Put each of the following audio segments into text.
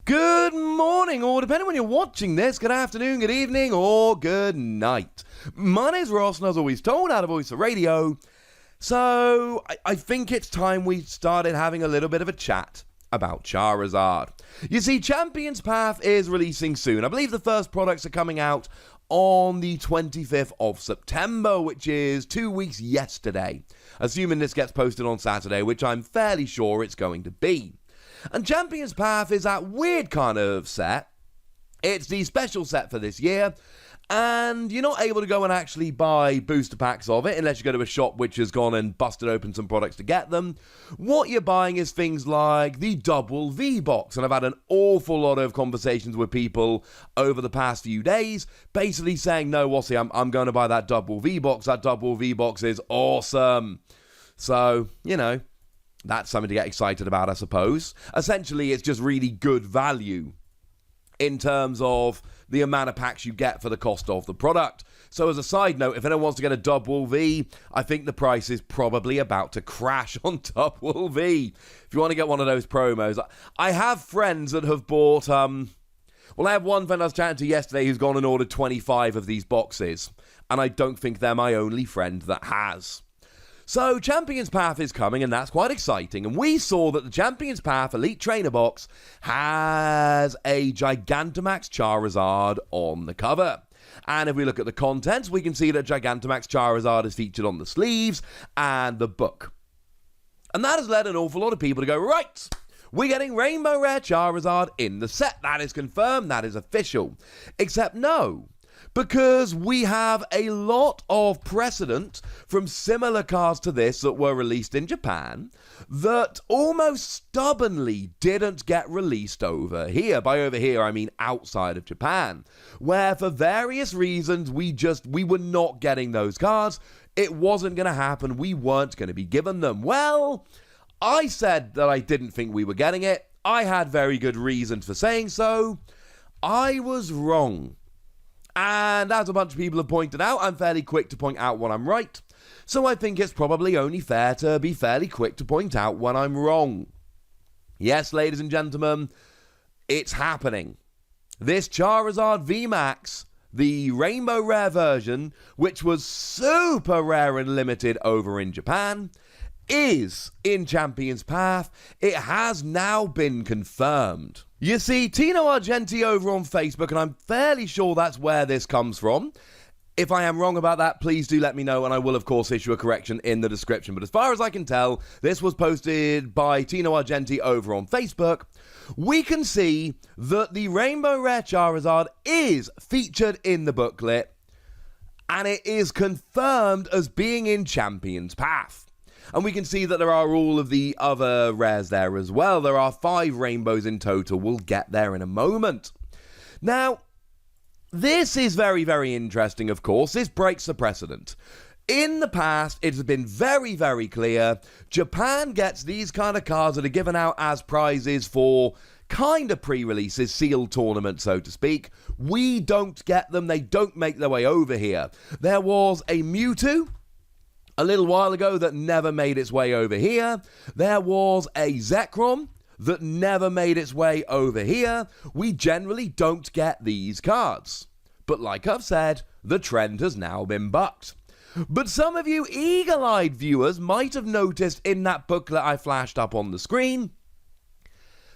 Good morning, or depending when you're watching this, good afternoon, good evening, or good night. My name's Ross, and as always told, out of Voice of Radio. So, I think it's time we started having a little bit of a chat about Charizard. You see, Champions Path is releasing soon. I believe the first products are coming out on the 25th of September, which is 2 weeks yesterday. Assuming this gets posted on Saturday, which I'm fairly sure it's going to be. And Champions Path is that weird kind of set. It's the special set for this year, and you're not able to go and actually buy booster packs of it unless you go to a shop which has gone and busted open some products to get them. What you're buying is things like the double V box, and I've had an awful lot of conversations with people over the past few days, basically saying, no, Wassy, I'm going to buy that double V box. That double V box is awesome. So, you know, that's something to get excited about, I suppose. Essentially, it's just really good value in terms of the amount of packs you get for the cost of the product. So as a side note, if anyone wants to get a double V, I think the price is probably about to crash on double V. If you want to get one of those promos. I have friends that have bought, I have one friend I was chatting to yesterday who's gone and ordered 25 of these boxes. And I don't think they're my only friend that has. So, Champions Path is coming, and that's quite exciting. And we saw that the Champions Path Elite Trainer Box has a Gigantamax Charizard on the cover. And if we look at the contents, we can see that Gigantamax Charizard is featured on the sleeves and the book. And that has led an awful lot of people to go, right, we're getting Rainbow Rare Charizard in the set. That is confirmed. That is official. Except no. Because we have a lot of precedent from similar cards to this that were released in Japan that almost stubbornly didn't get released over here. By over here, I mean outside of Japan, where for various reasons we were not getting those cards. It wasn't going to happen. We weren't going to be given them. Well, I said that I didn't think we were getting it. I had very good reasons for saying so. I was wrong. And as a bunch of people have pointed out, I'm fairly quick to point out when I'm right. So I think it's probably only fair to be fairly quick to point out when I'm wrong. Yes, ladies and gentlemen, it's happening. This Charizard V Max, the Rainbow Rare version, which was super rare and limited over in Japan, is in Champions Path. It has now been confirmed. You see, Tino Argenti over on Facebook, and I'm fairly sure that's where this comes from. If I am wrong about that, please do let me know, and I will, of course, issue a correction in the description. But as far as I can tell, this was posted by Tino Argenti over on Facebook. We can see that the Rainbow Rare Charizard is featured in the booklet, and it is confirmed as being in Champions Path. And we can see that there are all of the other rares there as well. There are 5 rainbows in total. We'll get there in a moment. Now, this is very, very interesting, of course. This breaks the precedent. In the past, it has been very, very clear. Japan gets these kind of cards that are given out as prizes for kind of pre-releases, sealed tournaments, so to speak. We don't get them. They don't make their way over here. There was a Mewtwo a little while ago that never made its way over here. There was a Zekrom that never made its way over here. We generally don't get these cards. But like I've said, the trend has now been bucked. But some of you eagle-eyed viewers might have noticed in that booklet I flashed up on the screen,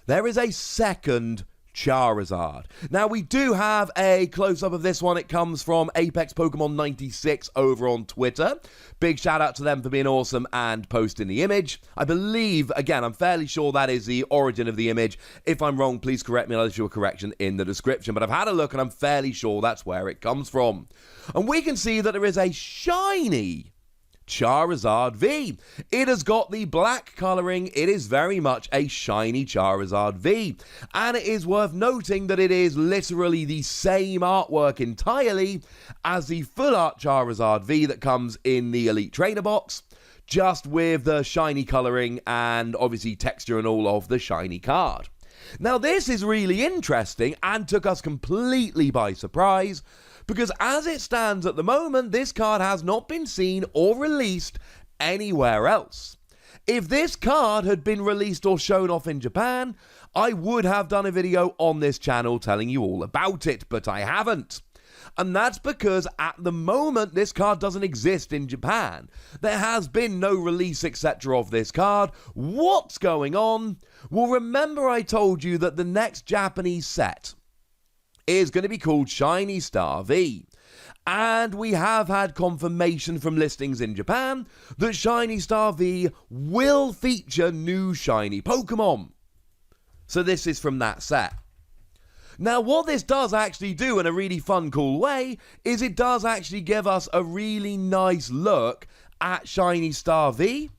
there is a second Charizard. Now, we do have a close-up of this one. It comes from Apex Pokemon 96 over on Twitter. Big shout out to them for being awesome and posting the image. I believe, again, I'm fairly sure that is the origin of the image. If I'm wrong, please correct me. I'll issue a correction in the description. But I've had a look and I'm fairly sure that's where it comes from. And we can see that there is a shiny Charizard V. It has got the black colouring. It is very much a shiny Charizard V. And it is worth noting that it is literally the same artwork entirely as the full art Charizard V that comes in the Elite Trainer box, just with the shiny colouring and obviously texture and all of the shiny card. Now, this is really interesting and took us completely by surprise, because as it stands at the moment, this card has not been seen or released anywhere else. If this card had been released or shown off in Japan, I would have done a video on this channel telling you all about it, but I haven't. And that's because at the moment this card doesn't exist in Japan. There has been no release etc. of this card. What's going on? Well, remember I told you that the next Japanese set is going to be called Shiny Star V. And we have had confirmation from listings in Japan that Shiny Star V will feature new shiny Pokémon. So this is from that set. Now, what this does actually do in a really fun, cool way is it does actually give us a really nice look at Shiny Star V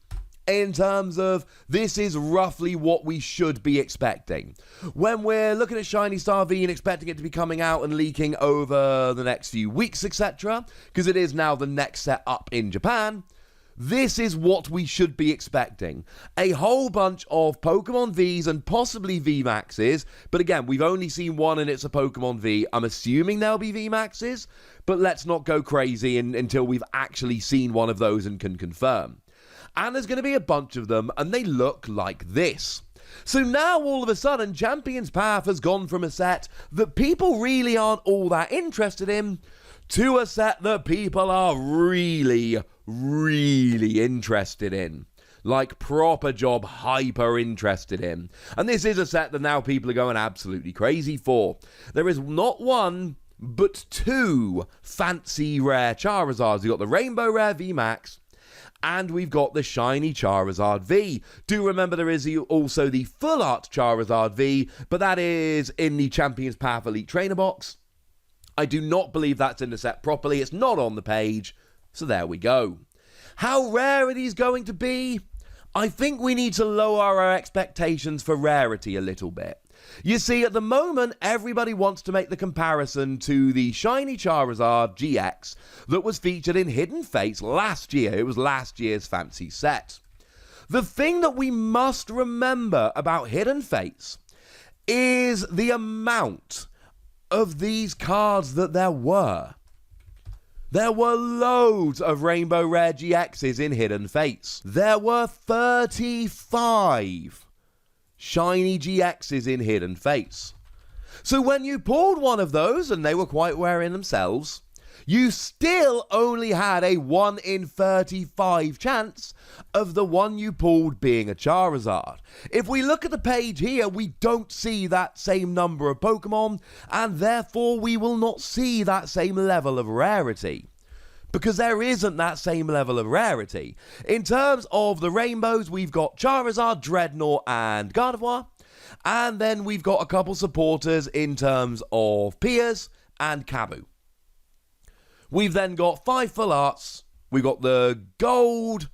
in terms of this is roughly what we should be expecting. When we're looking at Shiny Star V and expecting it to be coming out and leaking over the next few weeks, etc., because it is now the next set up in Japan, this is what we should be expecting. A whole bunch of Pokemon Vs and possibly V Maxes, but again, we've only seen one and it's a Pokemon V. I'm assuming there'll be V Maxes, but let's not go crazy until we've actually seen one of those and can confirm. And there's going to be a bunch of them, and they look like this. So now, all of a sudden, Champions Path has gone from a set that people really aren't all that interested in to a set that people are really, really interested in. Like, proper job, hyper interested in. And this is a set that now people are going absolutely crazy for. There is not one, but two fancy rare Charizards. You've got the Rainbow Rare V Max, and we've got the shiny Charizard V. Do remember there is also the full art Charizard V, but that is in the Champions Path Elite Trainer box. I do not believe that's in the set properly. It's not on the page, so there we go. How rare are these going to be? I think we need to lower our expectations for rarity a little bit. You see, at the moment, everybody wants to make the comparison to the shiny Charizard GX that was featured in Hidden Fates last year. It was last year's fancy set. The thing that we must remember about Hidden Fates is the amount of these cards that there were. There were loads of Rainbow Rare GXs in Hidden Fates. There were 35 shiny GXs in Hidden Fates. So when you pulled one of those, and they were quite rare in themselves, you still only had a 1 in 35 chance of the one you pulled being a Charizard. If we look at the page here, we don't see that same number of Pokemon, and therefore we will not see that same level of rarity. Because there isn't that same level of rarity. In terms of the rainbows, we've got Charizard, Dreadnought, and Gardevoir. And then we've got a couple supporters in terms of Piers and Kabu. We've then got 5 full arts. We've got the gold,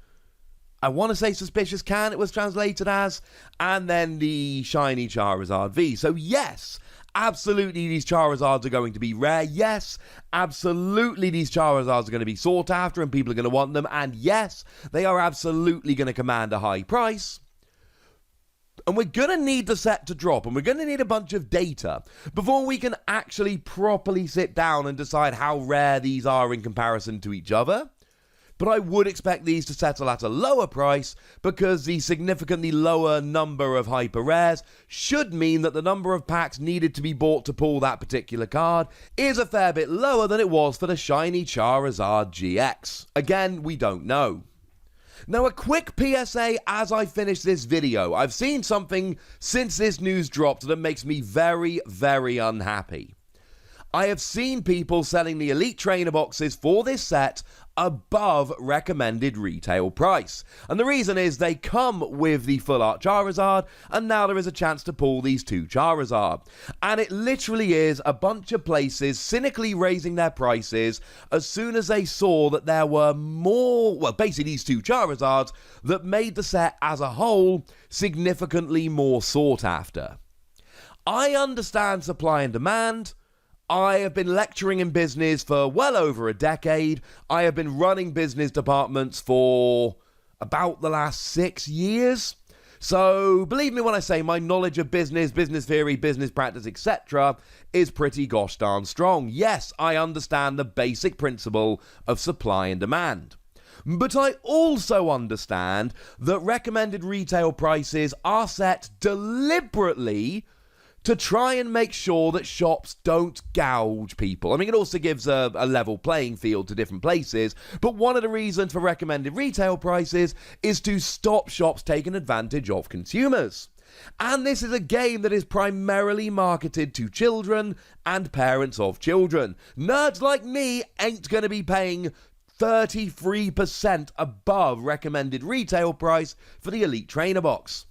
I want to say Suspicious Can it was translated as, and then the shiny Charizard V. So yes, absolutely these Charizards are going to be rare. Yes, absolutely these Charizards are going to be sought after and people are going to want them. And yes, they are absolutely going to command a high price. And we're going to need the set to drop, and we're going to need a bunch of data before we can actually properly sit down and decide how rare these are in comparison to each other. But I would expect these to settle at a lower price because the significantly lower number of hyper rares should mean that the number of packs needed to be bought to pull that particular card is a fair bit lower than it was for the shiny Charizard GX. Again, we don't know. Now, a quick PSA as I finish this video. I've seen something since this news dropped that makes me very, very unhappy. I have seen people selling the Elite Trainer boxes for this set above recommended retail price. And the reason is they come with the full art Charizard, and now there is a chance to pull these 2 Charizard. And it literally is a bunch of places cynically raising their prices as soon as they saw that there were more, well, basically these 2 Charizards that made the set as a whole significantly more sought after. I understand supply and demand. I have been lecturing in business for well over a decade. I have been running business departments for about the last 6 years. So believe me when I say my knowledge of business, business theory, business practice, etc. is pretty gosh darn strong. Yes, I understand the basic principle of supply and demand. But I also understand that recommended retail prices are set deliberately to try and make sure that shops don't gouge people. I mean, it also gives a level playing field to different places, but one of the reasons for recommended retail prices is to stop shops taking advantage of consumers. And this is a game that is primarily marketed to children and parents of children. Nerds like me ain't going to be paying 33% above recommended retail price for the Elite Trainer box.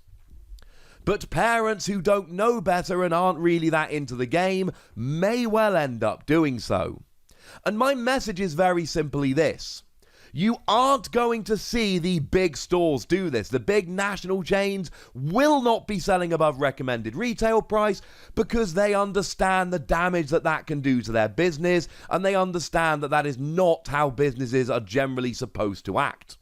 But parents who don't know better and aren't really that into the game may well end up doing so. And my message is very simply this. You aren't going to see the big stores do this. The big national chains will not be selling above recommended retail price because they understand the damage that that can do to their business, and they understand that that is not how businesses are generally supposed to act.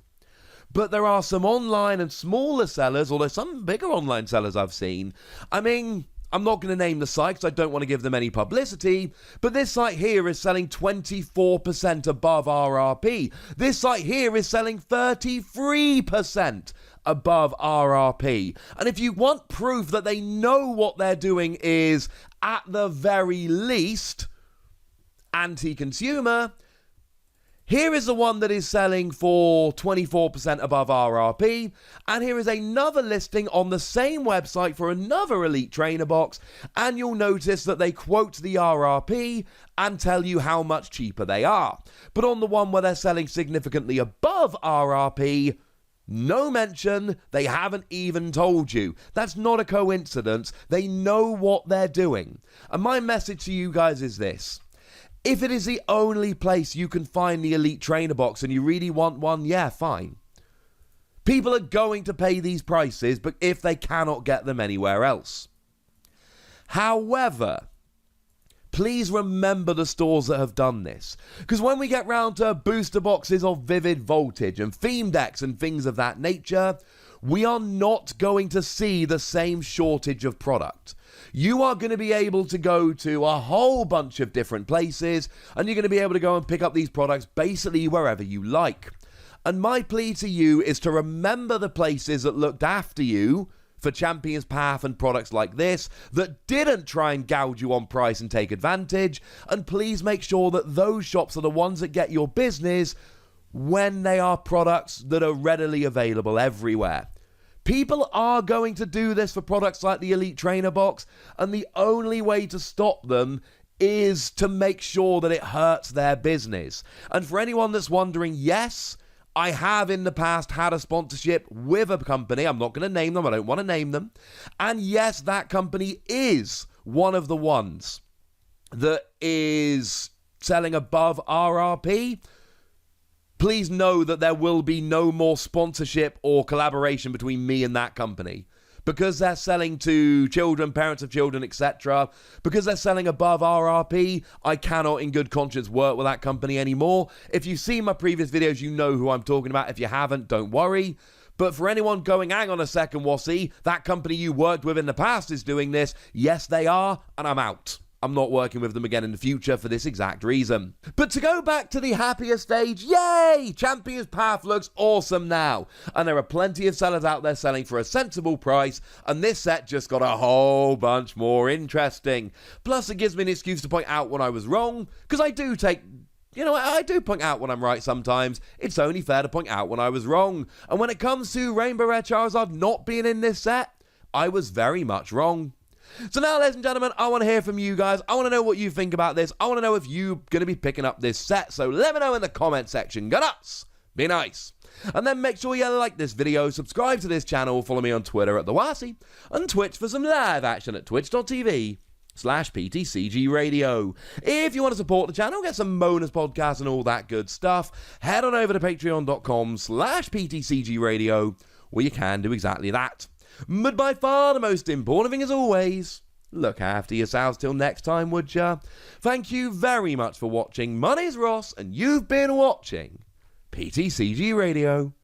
But there are some online and smaller sellers, although some bigger online sellers I've seen. I mean, I'm not going to name the site because I don't want to give them any publicity, but this site here is selling 24% above RRP. This site here is selling 33% above RRP. And if you want proof that they know what they're doing is, at the very least, anti-consumer, here is the one that is selling for 24% above RRP, and here is another listing on the same website for another Elite Trainer box, and you'll notice that they quote the RRP and tell you how much cheaper they are. But on the one where they're selling significantly above RRP, no mention, they haven't even told you. That's not a coincidence. They know what they're doing. And my message to you guys is this. If it is the only place you can find the Elite Trainer box and you really want one, yeah, fine. People are going to pay these prices, but if they cannot get them anywhere else. However, please remember the stores that have done this. Because when we get round to booster boxes of Vivid Voltage and theme decks and things of that nature, we are not going to see the same shortage of product. You are going to be able to go to a whole bunch of different places, and you're going to be able to go and pick up these products basically wherever you like. And my plea to you is to remember the places that looked after you for Champions Path and products like this, that didn't try and gouge you on price and take advantage, and please make sure that those shops are the ones that get your business when they are products that are readily available everywhere. People are going to do this for products like the Elite Trainer box, and the only way to stop them is to make sure that it hurts their business. And for anyone that's wondering, yes, I have in the past had a sponsorship with a company. I'm not going to name them. I don't want to name them. And yes, that company is one of the ones that is selling above RRP. Please know that there will be no more sponsorship or collaboration between me and that company. Because they're selling to children, parents of children, etc. Because they're selling above RRP, I cannot in good conscience work with that company anymore. If you've seen my previous videos, you know who I'm talking about. If you haven't, don't worry. But for anyone going, hang on a second, Wassy, that company you worked with in the past is doing this. Yes, they are, and I'm out. I'm not working with them again in the future for this exact reason. But to go back to the happier stage, yay! Champions Path looks awesome now. And there are plenty of sellers out there selling for a sensible price, and this set just got a whole bunch more interesting. Plus, it gives me an excuse to point out when I was wrong, because I do point out when I'm right sometimes. It's only fair to point out when I was wrong. And when it comes to Rainbow Rare Charizard not being in this set, I was very much wrong. So now, ladies and gentlemen, I want to hear from you guys. I want to know what you think about this. I want to know if you're going to be picking up this set. So let me know in the comment section. Go nuts! Be nice. And then make sure you like this video, subscribe to this channel, follow me on Twitter at TheWassy, and Twitch for some live action at twitch.tv/PTCGRadio. If you want to support the channel, get some bonus podcasts and all that good stuff, head on over to patreon.com/PTCGRadio, where you can do exactly that. But by far the most important thing, as always, look after yourselves till next time, would ya? Thank you very much for watching. My name's Ross, and you've been watching PTCG Radio.